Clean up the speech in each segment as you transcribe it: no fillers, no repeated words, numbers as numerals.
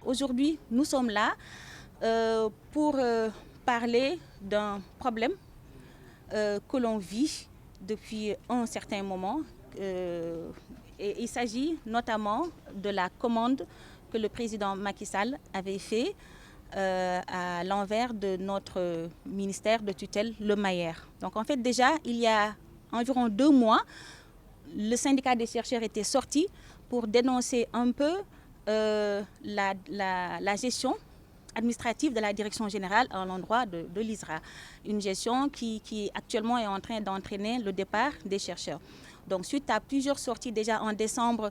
Aujourd'hui, nous sommes là pour parler d'un problème que l'on vit depuis un certain moment. Et il s'agit notamment de la commande que le président Macky Sall avait faite à l'envers de notre ministère de tutelle, le MAER. Donc en fait déjà, il y a environ 2 mois, le syndicat des chercheurs était sorti pour dénoncer un peu la gestion administrative de la direction générale à l'endroit de l'ISRA. Une gestion qui actuellement est en train d'entraîner le départ des chercheurs. Donc suite à plusieurs sorties déjà en décembre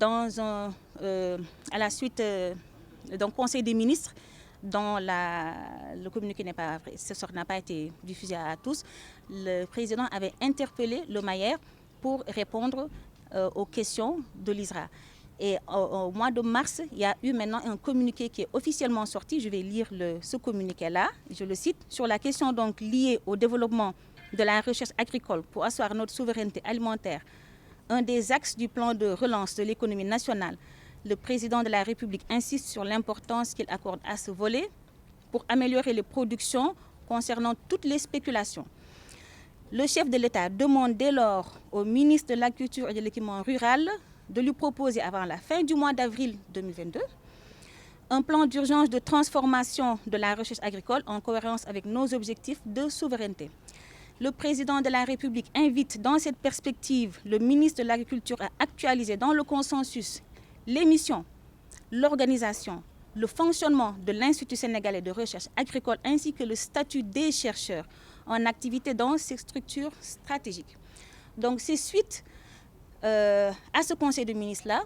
à la suite d'un conseil des ministres, dont le communiqué n'a pas été diffusé à tous, le président avait interpellé le MAER pour répondre aux questions de l'ISRA. Et au mois de mars, il y a eu maintenant un communiqué qui est officiellement sorti. Je vais lire ce communiqué-là. Je le cite. Sur la question donc liée au développement de la recherche agricole pour asseoir notre souveraineté alimentaire, un des axes du plan de relance de l'économie nationale, le président de la République insiste sur l'importance qu'il accorde à ce volet pour améliorer les productions concernant toutes les spéculations. Le chef de l'État demande dès lors au ministre de l'Agriculture et de l'Équipement rural de lui proposer avant la fin du mois d'avril 2022 un plan d'urgence de transformation de la recherche agricole en cohérence avec nos objectifs de souveraineté. Le président de la République invite dans cette perspective le ministre de l'Agriculture à actualiser dans le consensus les missions, l'organisation, le fonctionnement de l'Institut sénégalais de recherche agricole ainsi que le statut des chercheurs en activité dans ces structures stratégiques. Donc c'est suite à ce conseil de ministres-là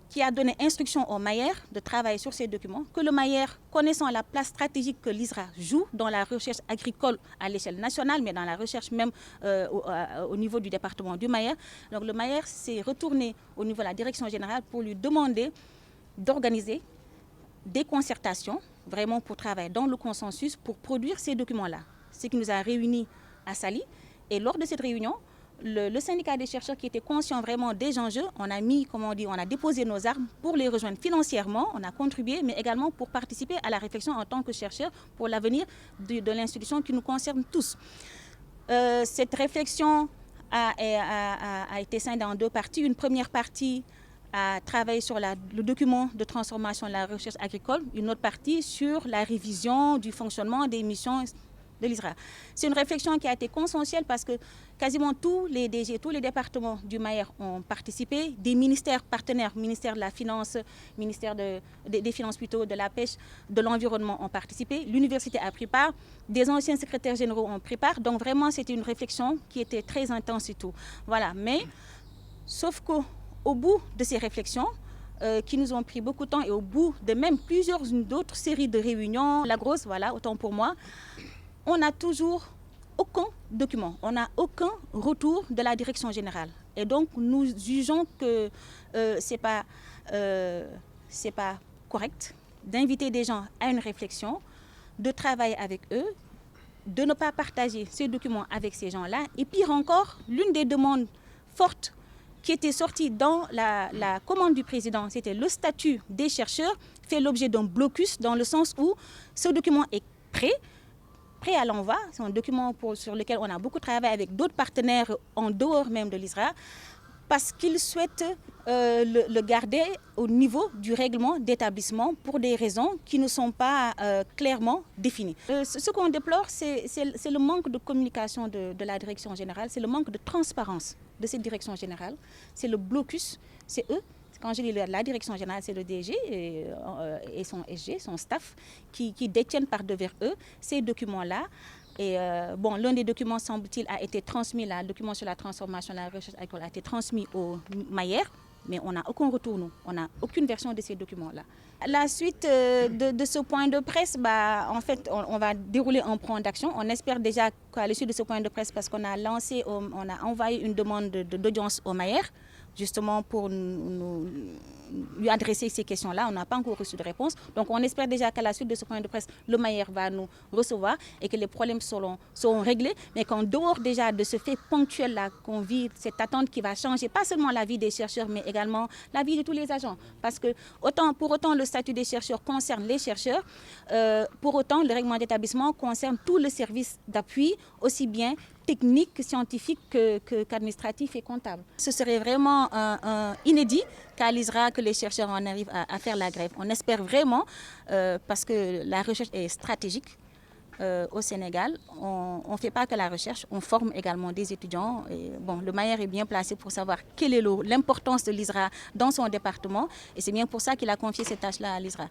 qui a donné instruction au MAER de travailler sur ces documents, que le MAER, connaissant la place stratégique que l'ISRA joue dans la recherche agricole à l'échelle nationale, mais dans la recherche même au niveau du département du MAER, donc le MAER s'est retourné au niveau de la direction générale pour lui demander d'organiser des concertations, vraiment pour travailler dans le consensus, pour produire ces documents-là. Ce qui nous a réunis à Saly. Et lors de cette réunion, le syndicat des chercheurs qui était conscient vraiment des enjeux, on a déposé nos armes pour les rejoindre financièrement, on a contribué, mais également pour participer à la réflexion en tant que chercheurs pour l'avenir de l'institution qui nous concerne tous. Cette réflexion a été scindée en 2 parties. Une première partie a travaillé sur le document de transformation de la recherche agricole, une autre partie sur la révision du fonctionnement des missions de l'ISRA. C'est une réflexion qui a été consensuelle parce que quasiment tous les DG, tous les départements du MAER ont participé, des ministères partenaires, ministère de la Finance, ministère des Finances plutôt, de la Pêche, de l'Environnement ont participé, l'université a pris part, des anciens secrétaires généraux ont pris part, donc vraiment c'était une réflexion qui était très intense et tout. Voilà, mais sauf qu'au bout de ces réflexions, qui nous ont pris beaucoup de temps et au bout de même plusieurs d'autres séries de réunions, la grosse, voilà, autant pour moi, on n'a toujours aucun document, on n'a aucun retour de la direction générale. Et donc, nous jugeons que ce n'est pas correct d'inviter des gens à une réflexion, de travailler avec eux, de ne pas partager ces documents avec ces gens-là. Et pire encore, l'une des demandes fortes qui était sortie dans la commande du président, c'était le statut des chercheurs, fait l'objet d'un blocus dans le sens où ce document est prêt à l'envoi. C'est un document sur lequel on a beaucoup travaillé avec d'autres partenaires en dehors même de l'ISRA parce qu'ils souhaitent le garder au niveau du règlement d'établissement pour des raisons qui ne sont pas clairement définies. Ce qu'on déplore, c'est le manque de communication de la direction générale, c'est le manque de transparence de cette direction générale, c'est le blocus, c'est eux. Quand je dis la direction générale, c'est le DG et son SG, son staff, qui détiennent par devers eux ces documents-là. Et l'un des documents, semble-t-il, a été transmis, le document sur la transformation de la recherche agricole a été transmis au MAER, mais on n'a aucun retour, nous. On n'a aucune version de ces documents-là. La suite de ce point de presse, en fait, on va dérouler un plan d'action. On espère déjà qu'à l'issue de ce point de presse, parce qu'on a envoyé une demande d'audience au MAER, justement pour lui adresser ces questions-là. On n'a pas encore reçu de réponse. Donc on espère déjà qu'à la suite de ce point de presse, le maire va nous recevoir et que les problèmes seront réglés, mais qu'en dehors déjà de ce fait ponctuel-là qu'on vit, cette attente qui va changer, pas seulement la vie des chercheurs, mais également la vie de tous les agents. Parce que pour autant le statut des chercheurs concerne les chercheurs, pour autant le règlement d'établissement concerne tout le service d'appui, aussi bien technique, scientifique qu'administratif et comptable. Ce serait vraiment inédit qu'à l'ISRA, que les chercheurs en arrivent à faire la grève. On espère vraiment, parce que la recherche est stratégique au Sénégal. On ne fait pas que la recherche, on forme également des étudiants. Et bon, le maire est bien placé pour savoir quelle est l'importance de l'ISRA dans son département. Et c'est bien pour ça qu'il a confié cette tâche-là à l'ISRA.